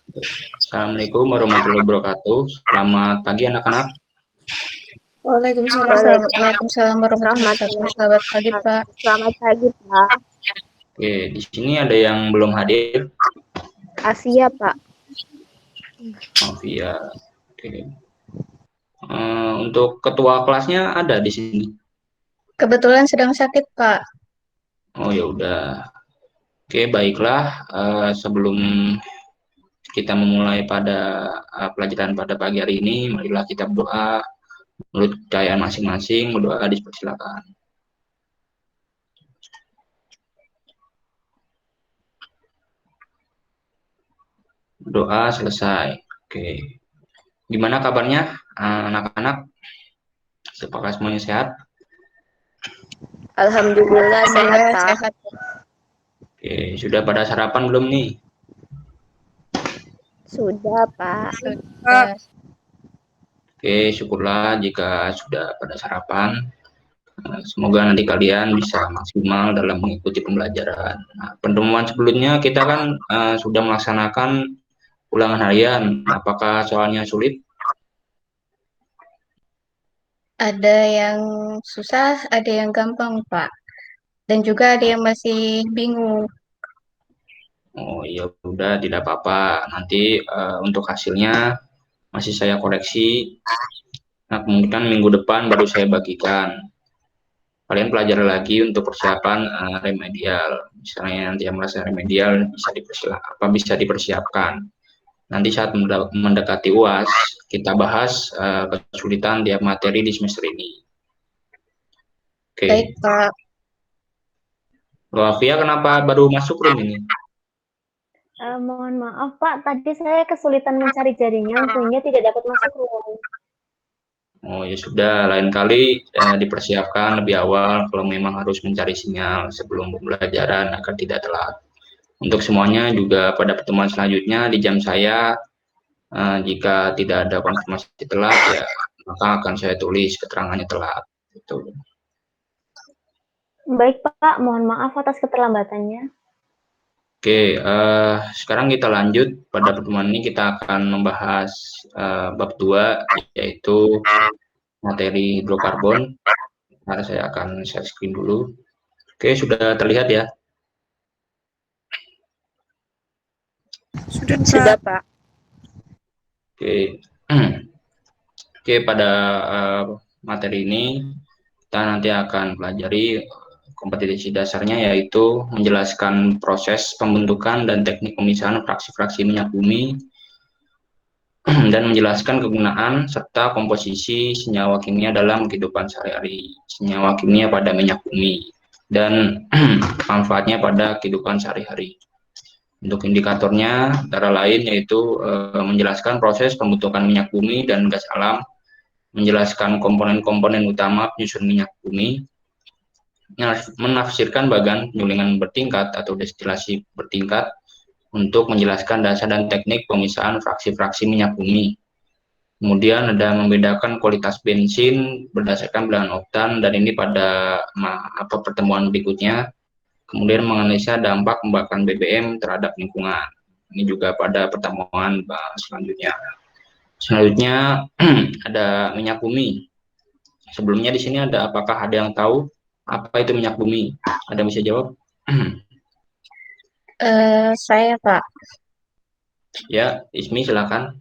Assalamualaikum warahmatullahi wabarakatuh. Selamat pagi anak-anak. Waalaikumsalam. Waalaikumsalam Selamat warahmatullahi wabarakatuh. Selamat pagi, Pak. Selamat pagi, Pak. Oke, di sini ada yang belum hadir. Asia, Pak. Maaf ya. Oke. Untuk ketua kelasnya ada di sini. Kebetulan sedang sakit, Pak. Oh ya udah. Oke, baiklah. Sebelum kita memulai pada pelajaran pada pagi hari ini, marilah kita berdoa menurut kepercayaan masing-masing. Berdoa dipersilakan. Doa selesai. Oke. Gimana kabarnya anak-anak? Apakah semuanya sehat? Alhamdulillah sehat, Pak. Sehat. Oke, sudah pada sarapan belum nih? Sudah, Pak. Sudah. Oke, syukurlah jika sudah pada sarapan. Semoga nanti kalian bisa maksimal dalam mengikuti pembelajaran. Nah, pertemuan sebelumnya kita kan sudah melaksanakan ulangan harian. Apakah soalnya sulit? Ada yang susah, ada yang gampang, Pak. Dan juga ada yang masih bingung. Oh ya udah, tidak apa-apa. Nanti untuk hasilnya masih saya koreksi. Nah, kemungkinan minggu depan baru saya bagikan. Kalian pelajari lagi untuk persiapan remedial. Misalnya nanti yang merasa remedial bisa dipersiapkan. Nanti saat mendekati UAS, kita bahas kesulitan tiap materi di semester ini. Oke. Baik, Pak. Loh, Afia kenapa baru masuk room ini? Mohon maaf, Pak. Tadi saya kesulitan mencari jaringan sehingga tidak dapat masuk room. Oh ya sudah, lain kali dipersiapkan lebih awal kalau memang harus mencari sinyal sebelum pembelajaran agar tidak telat. Untuk semuanya juga pada pertemuan selanjutnya di jam saya, jika tidak ada konfirmasi telat ya maka akan saya tulis keterangannya telat. Gitu. Baik, Pak. Mohon maaf atas keterlambatannya. Oke, sekarang kita lanjut. Pada pertemuan ini kita akan membahas bab 2, yaitu materi hidrokarbon. Nah, saya akan share screen dulu. Oke, sudah terlihat ya? Sudah, Pak. Oke, Oke, pada materi ini kita nanti akan pelajari kompetensi dasarnya, yaitu menjelaskan proses pembentukan dan teknik pemisahan fraksi-fraksi minyak bumi dan menjelaskan kegunaan serta komposisi senyawa kimia dalam kehidupan sehari-hari, senyawa kimia pada minyak bumi dan manfaatnya pada kehidupan sehari-hari. Untuk indikatornya antara lain yaitu menjelaskan proses pembentukan minyak bumi dan gas alam, menjelaskan komponen-komponen utama penyusun minyak bumi, menafsirkan bagan penyulingan bertingkat atau destilasi bertingkat untuk menjelaskan dasar dan teknik pemisahan fraksi-fraksi minyak bumi. Kemudian ada membedakan kualitas bensin berdasarkan bilangan oktan, dan ini pada pertemuan berikutnya. Kemudian menganalisa dampak pembakaran BBM terhadap lingkungan. Ini juga pada pertemuan selanjutnya. Selanjutnya ada minyak bumi. Sebelumnya di sini apakah ada yang tahu apa itu minyak bumi? Ada yang bisa jawab? Saya, Pak. Ya, Ismi silakan.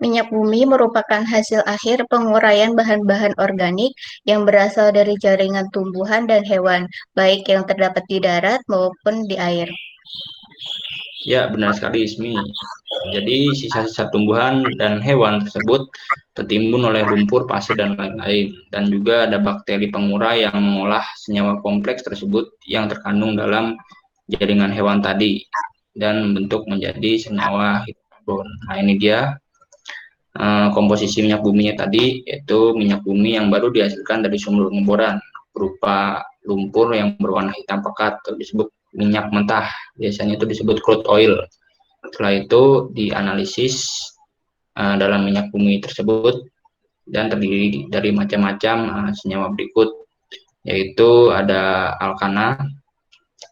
Minyak bumi merupakan hasil akhir penguraian bahan-bahan organik yang berasal dari jaringan tumbuhan dan hewan, baik yang terdapat di darat maupun di air. Ya, benar sekali Ismi. Jadi sisa-sisa tumbuhan dan hewan tersebut tertimbun oleh lumpur, pasir, dan lain-lain. Dan juga ada bakteri pengurai yang mengolah senyawa kompleks tersebut yang terkandung dalam jaringan hewan tadi dan membentuk menjadi senyawa hidrokarbon. Nah, ini dia komposisi minyak buminya tadi, yaitu minyak bumi yang baru dihasilkan dari sumber pengeboran berupa lumpur yang berwarna hitam pekat atau disebut minyak mentah. Biasanya itu disebut crude oil. Setelah itu dianalisis dalam minyak bumi tersebut dan terdiri dari macam-macam senyawa berikut, yaitu ada alkana.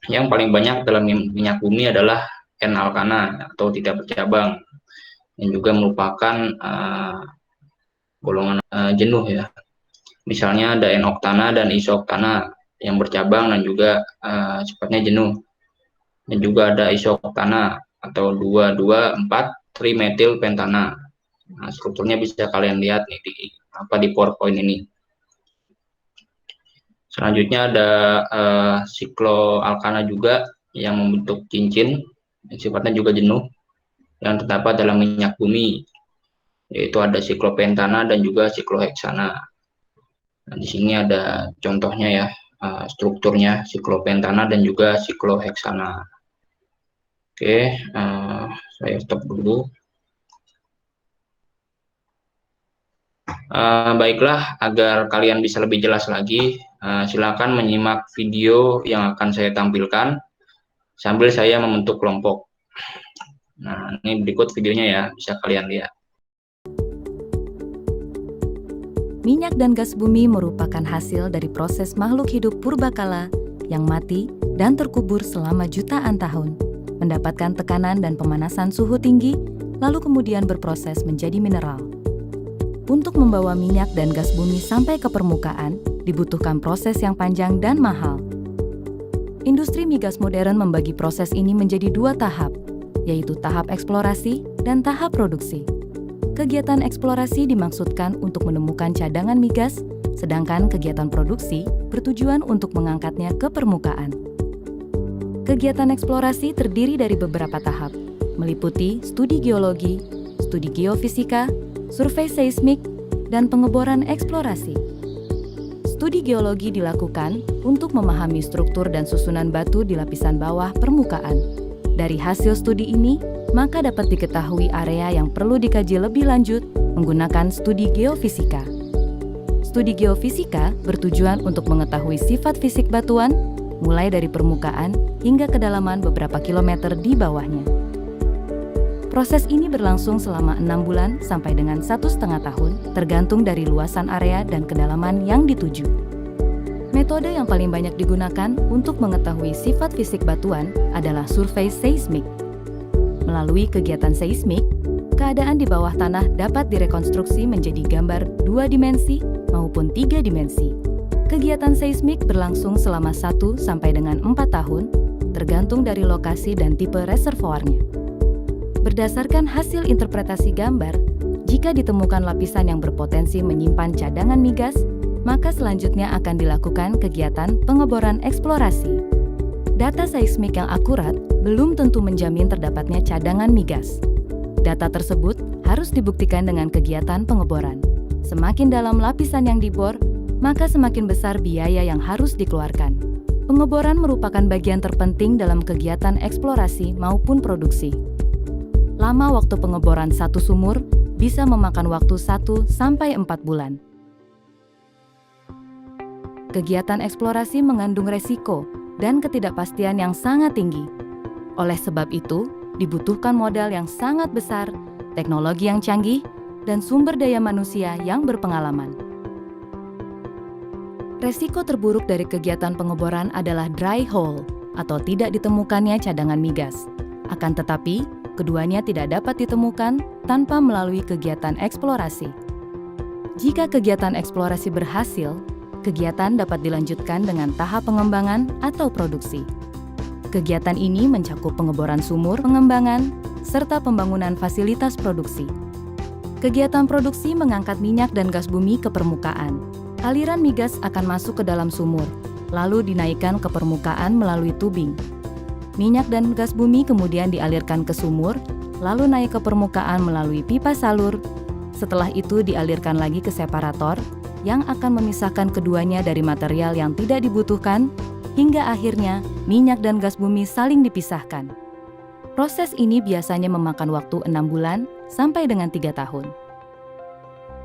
Yang paling banyak dalam minyak bumi adalah N-alkana atau tidak bercabang, yang juga merupakan golongan jenuh ya. Misalnya ada N-oktana dan isoktana yang bercabang dan juga sifatnya jenuh. Dan juga ada isoktana atau 2,2,4-trimetilpentana. Nah, strukturnya bisa kalian lihat nih di PowerPoint ini. Selanjutnya ada sikloalkana juga yang membentuk cincin, sifatnya juga jenuh, yang terdapat dalam minyak bumi, yaitu ada siklopentana dan juga sikloheksana. Nah, di sini ada contohnya ya, strukturnya siklopentana dan juga sikloheksana. Oke, saya stop dulu. Baiklah, agar kalian bisa lebih jelas lagi, silakan menyimak video yang akan saya tampilkan sambil saya membentuk kelompok. Nah, ini berikut videonya ya, bisa kalian lihat. Minyak dan gas bumi merupakan hasil dari proses makhluk hidup purbakala yang mati dan terkubur selama jutaan tahun, mendapatkan tekanan dan pemanasan suhu tinggi, lalu kemudian berproses menjadi mineral. Untuk membawa minyak dan gas bumi sampai ke permukaan, dibutuhkan proses yang panjang dan mahal. Industri migas modern membagi proses ini menjadi 2 tahap, yaitu tahap eksplorasi dan tahap produksi. Kegiatan eksplorasi dimaksudkan untuk menemukan cadangan migas, sedangkan kegiatan produksi bertujuan untuk mengangkatnya ke permukaan. Kegiatan eksplorasi terdiri dari beberapa tahap, meliputi studi geologi, studi geofisika, survei seismik, dan pengeboran eksplorasi. Studi geologi dilakukan untuk memahami struktur dan susunan batu di lapisan bawah permukaan. Dari hasil studi ini, maka dapat diketahui area yang perlu dikaji lebih lanjut menggunakan studi geofisika. Studi geofisika bertujuan untuk mengetahui sifat fisik batuan, mulai dari permukaan hingga kedalaman beberapa kilometer di bawahnya. Proses ini berlangsung selama 6 bulan sampai dengan 1,5 tahun, tergantung dari luasan area dan kedalaman yang dituju. Metode yang paling banyak digunakan untuk mengetahui sifat fisik batuan adalah survei seismik. Melalui kegiatan seismik, keadaan di bawah tanah dapat direkonstruksi menjadi gambar 2 dimensi maupun 3 dimensi. Kegiatan seismik berlangsung selama 1 sampai dengan 4 tahun, tergantung dari lokasi dan tipe reservoirnya. Berdasarkan hasil interpretasi gambar, jika ditemukan lapisan yang berpotensi menyimpan cadangan migas, maka selanjutnya akan dilakukan kegiatan pengeboran eksplorasi. Data seismik yang akurat belum tentu menjamin terdapatnya cadangan migas. Data tersebut harus dibuktikan dengan kegiatan pengeboran. Semakin dalam lapisan yang dibor, maka semakin besar biaya yang harus dikeluarkan. Pengeboran merupakan bagian terpenting dalam kegiatan eksplorasi maupun produksi. Lama waktu pengeboran satu sumur bisa memakan waktu 1 sampai 4 bulan. Kegiatan eksplorasi mengandung resiko dan ketidakpastian yang sangat tinggi. Oleh sebab itu, dibutuhkan modal yang sangat besar, teknologi yang canggih, dan sumber daya manusia yang berpengalaman. Resiko terburuk dari kegiatan pengeboran adalah dry hole atau tidak ditemukannya cadangan migas. Akan tetapi, keduanya tidak dapat ditemukan tanpa melalui kegiatan eksplorasi. Jika kegiatan eksplorasi berhasil, kegiatan dapat dilanjutkan dengan tahap pengembangan atau produksi. Kegiatan ini mencakup pengeboran sumur, pengembangan, serta pembangunan fasilitas produksi. Kegiatan produksi mengangkat minyak dan gas bumi ke permukaan. Aliran migas akan masuk ke dalam sumur, lalu dinaikkan ke permukaan melalui tubing. Minyak dan gas bumi kemudian dialirkan ke sumur, lalu naik ke permukaan melalui pipa salur. Setelah itu dialirkan lagi ke separator, yang akan memisahkan keduanya dari material yang tidak dibutuhkan, hingga akhirnya minyak dan gas bumi saling dipisahkan. Proses ini biasanya memakan waktu 6 bulan sampai dengan 3 tahun.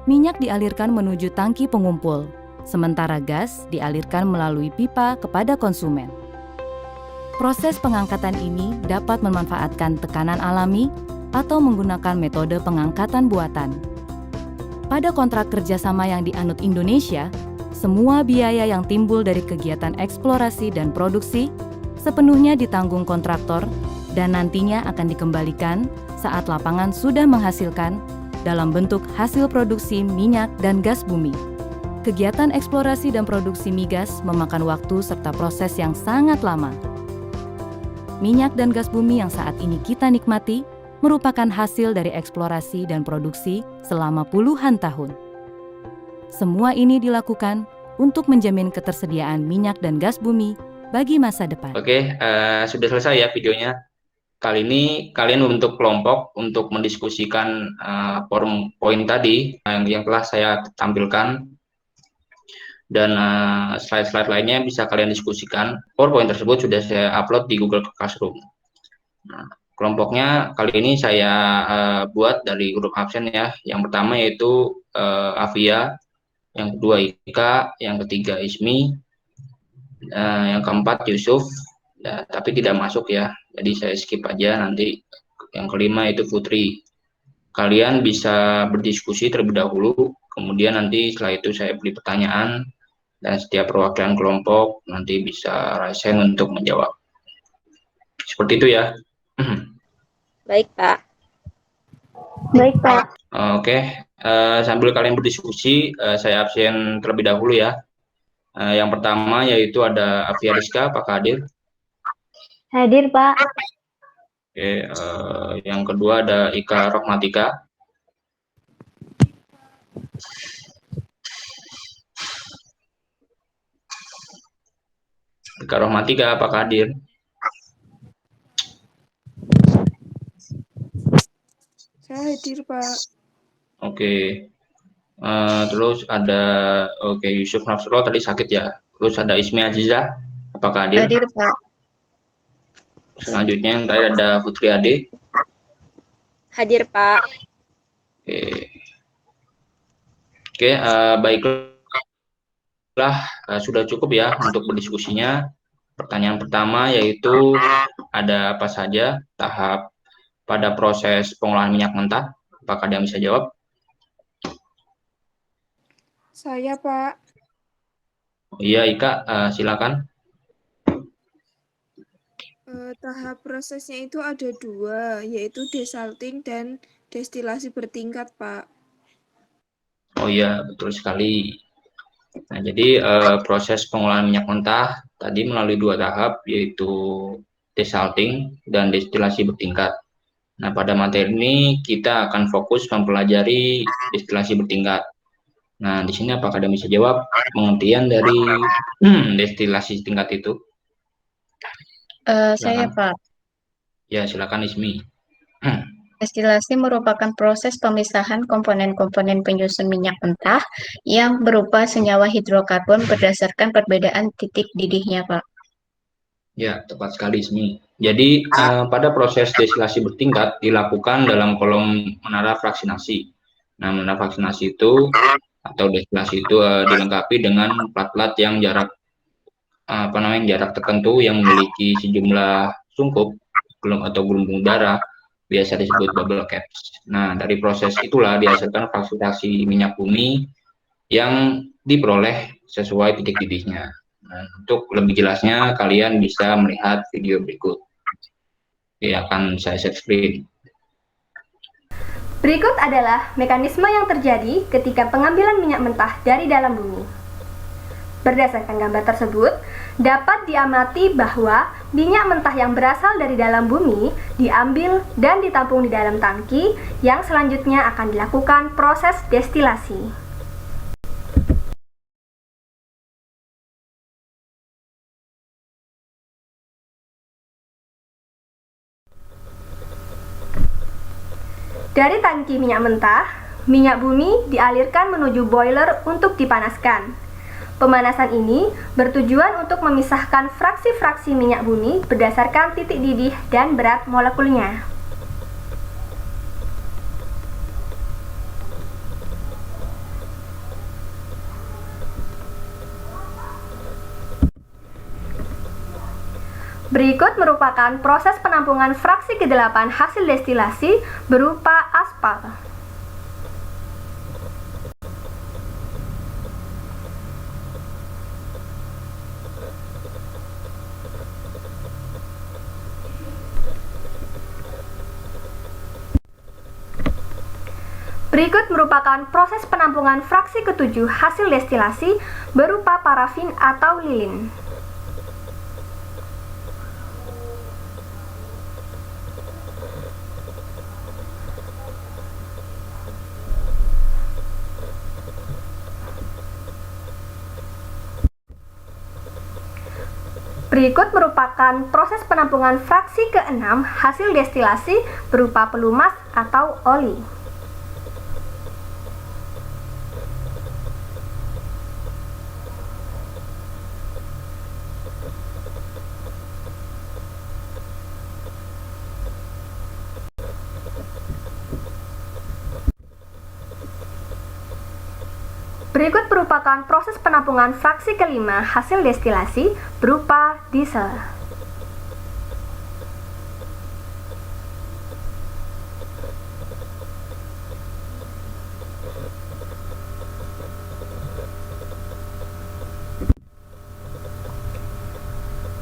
Minyak dialirkan menuju tangki pengumpul, sementara gas dialirkan melalui pipa kepada konsumen. Proses pengangkatan ini dapat memanfaatkan tekanan alami atau menggunakan metode pengangkatan buatan. Pada kontrak kerjasama yang dianut Indonesia, semua biaya yang timbul dari kegiatan eksplorasi dan produksi sepenuhnya ditanggung kontraktor dan nantinya akan dikembalikan saat lapangan sudah menghasilkan dalam bentuk hasil produksi minyak dan gas bumi. Kegiatan eksplorasi dan produksi migas memakan waktu serta proses yang sangat lama. Minyak dan gas bumi yang saat ini kita nikmati merupakan hasil dari eksplorasi dan produksi selama puluhan tahun. Semua ini dilakukan untuk menjamin ketersediaan minyak dan gas bumi bagi masa depan. Oke, sudah selesai ya videonya. Kali ini kalian membentuk kelompok untuk mendiskusikan forum poin tadi yang telah saya tampilkan. Dan slide-slide lainnya bisa kalian diskusikan. PowerPoint tersebut sudah saya upload di Google Classroom. Nah, kelompoknya kali ini saya buat dari grup absen ya. Yang pertama yaitu Afia, yang kedua Ika, yang ketiga Ismi, yang keempat Yusuf, ya, tapi tidak masuk ya. Jadi saya skip aja nanti. Yang kelima itu Putri. Kalian bisa berdiskusi terlebih dahulu, kemudian nanti setelah itu saya beri pertanyaan. Dan setiap perwakilan kelompok nanti bisa raise hand untuk menjawab. Seperti itu ya. Baik, Pak. Baik, Pak. Oke, sambil kalian berdiskusi, saya absen terlebih dahulu ya. Yang pertama yaitu ada Afia Rizka, apakah hadir? Hadir, Pak. Oke, yang kedua ada Ika Rohmatika. Ika Rohmatika, apakah hadir? Saya hadir, Pak. Oke. Terus ada Yusuf Nafsro tadi sakit ya. Terus ada Ismi Aziza, apakah hadir? Hadir, Pak. Selanjutnya yang terakhir ada Putri Ade. Hadir, Pak. Oke, baiklah. Sudah cukup ya untuk berdiskusinya. Pertanyaan pertama yaitu ada apa saja tahap pada proses pengolahan minyak mentah? Apakah ada yang bisa jawab? Saya, Pak. Oh, iya, Ika, silakan. Tahap prosesnya itu ada 2, yaitu desalting dan destilasi bertingkat, Pak. Oh iya, betul sekali. Nah, jadi proses pengolahan minyak mentah tadi melalui 2 tahap, yaitu desalting dan destilasi bertingkat. Nah, pada materi ini kita akan fokus mempelajari destilasi bertingkat. Nah, di sini apakah ada yang bisa jawab pengertian dari destilasi tingkat itu? Saya, Pak. Ya, silakan Ismi. Destilasi merupakan proses pemisahan komponen-komponen penyusun minyak mentah yang berupa senyawa hidrokarbon berdasarkan perbedaan titik didihnya, Pak. Ya, tepat sekali, Ismi. Jadi, pada proses destilasi bertingkat dilakukan dalam kolom menara fraksinasi. Nah, menara fraksinasi itu atau destilasi itu dilengkapi dengan plat-plat yang jarak tertentu yang memiliki sejumlah sungkup atau gelembung udara, biasa disebut bubble caps. Nah, dari proses itulah dihasilkan fraksinasi minyak bumi yang diperoleh sesuai titik didihnya. Nah, untuk lebih jelasnya kalian bisa melihat video berikut. Oke, akan saya share screen. Berikut adalah mekanisme yang terjadi ketika pengambilan minyak mentah dari dalam bumi. Berdasarkan gambar tersebut, dapat diamati bahwa minyak mentah yang berasal dari dalam bumi diambil dan ditampung di dalam tangki yang selanjutnya akan dilakukan proses destilasi. Dari tangki minyak mentah, minyak bumi dialirkan menuju boiler untuk dipanaskan. Pemanasan ini bertujuan untuk memisahkan fraksi-fraksi minyak bumi berdasarkan titik didih dan berat molekulnya. Berikut merupakan proses penampungan fraksi ke-8 hasil destilasi berupa aspal. Berikut merupakan proses penampungan fraksi ketujuh hasil destilasi berupa parafin atau lilin. Berikut merupakan proses penampungan fraksi ke-6 hasil destilasi berupa pelumas atau oli. Berikut merupakan proses penampungan fraksi kelima hasil destilasi berupa diesel.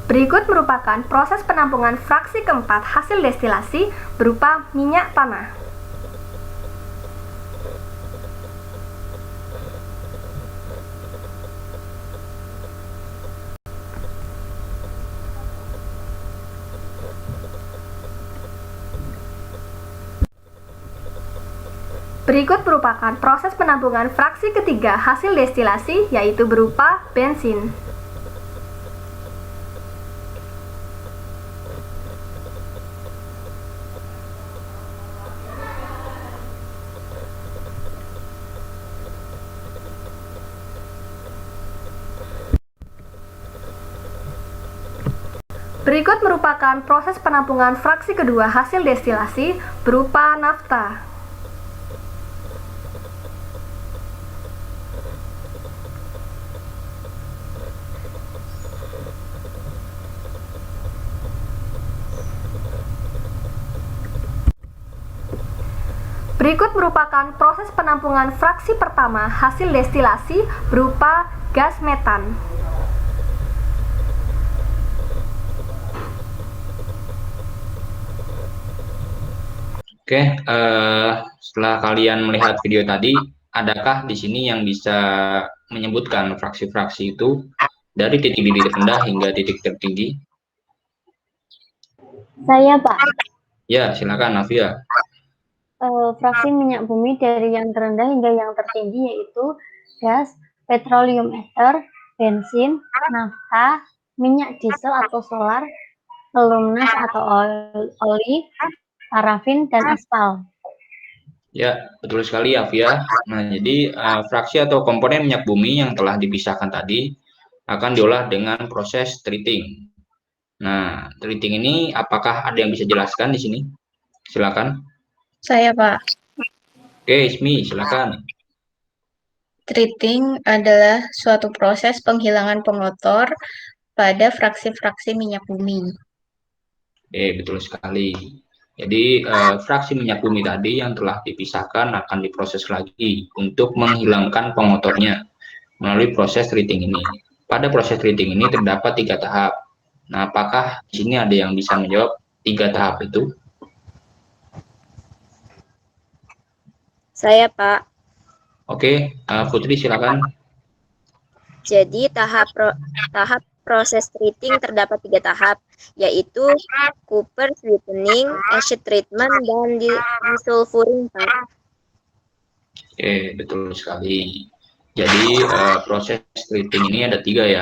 Berikut merupakan proses penampungan fraksi keempat hasil destilasi berupa minyak tanah. Berikut merupakan proses penampungan fraksi ketiga hasil destilasi, yaitu berupa bensin. Berikut merupakan proses penampungan fraksi kedua hasil destilasi berupa nafta. Berikut merupakan proses penampungan fraksi pertama hasil destilasi berupa gas metan. Oke, setelah kalian melihat video tadi, adakah di sini yang bisa menyebutkan fraksi-fraksi itu dari titik rendah hingga titik tertinggi? Saya, Pak. Ya, silakan Nafia. Fraksi minyak bumi dari yang terendah hingga yang tertinggi yaitu gas, petroleum ether, bensin, nafta, minyak diesel atau solar, pelumas atau oli, parafin, dan aspal. Ya, betul sekali Afia. Nah, jadi fraksi atau komponen minyak bumi yang telah dipisahkan tadi akan diolah dengan proses treating. Nah, treating ini apakah ada yang bisa jelaskan di sini? Silakan. Saya, Pak. Oke, Ismi, silakan. Treating adalah suatu proses penghilangan pengotor pada fraksi-fraksi minyak bumi. Betul sekali. Jadi, fraksi minyak bumi tadi yang telah dipisahkan akan diproses lagi untuk menghilangkan pengotornya melalui proses treating ini. Pada proses treating ini terdapat 3 tahap. Nah, apakah di sini ada yang bisa menjawab 3 tahap itu? Saya, Pak. Oke, Putri silakan. Jadi tahap proses treating terdapat 3 tahap, yaitu Cooper sweetening, acid treatment, dan desulfuring, Pak. Oke, betul sekali. Jadi proses treating ini ada 3 ya.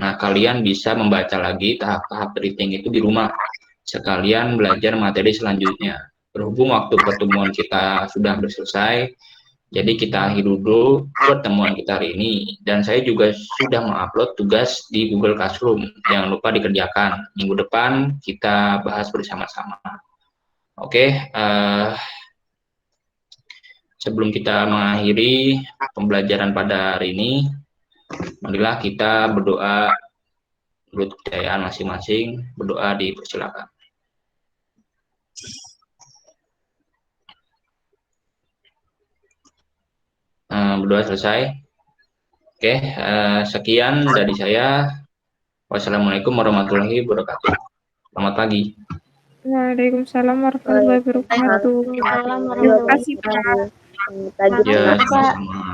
Nah, kalian bisa membaca lagi tahap-tahap treating itu di rumah. Sekalian belajar materi selanjutnya. Berhubung waktu pertemuan kita sudah selesai, jadi kita akhiri dulu pertemuan kita hari ini. Dan saya juga sudah mengupload tugas di Google Classroom. Jangan lupa dikerjakan. Minggu depan kita bahas bersama-sama. Oke, sebelum kita mengakhiri pembelajaran pada hari ini, marilah kita berdoa menurut kepercayaan masing-masing. Berdoa dipersilakan. Berdoa selesai. Oke, sekian dari saya. Wassalamualaikum warahmatullahi wabarakatuh. Selamat pagi. Waalaikumsalam warahmatullahi wabarakatuh. Waalaikumsalam Terima kasih, Pak. Pagi Ya, Pak. sama-sama.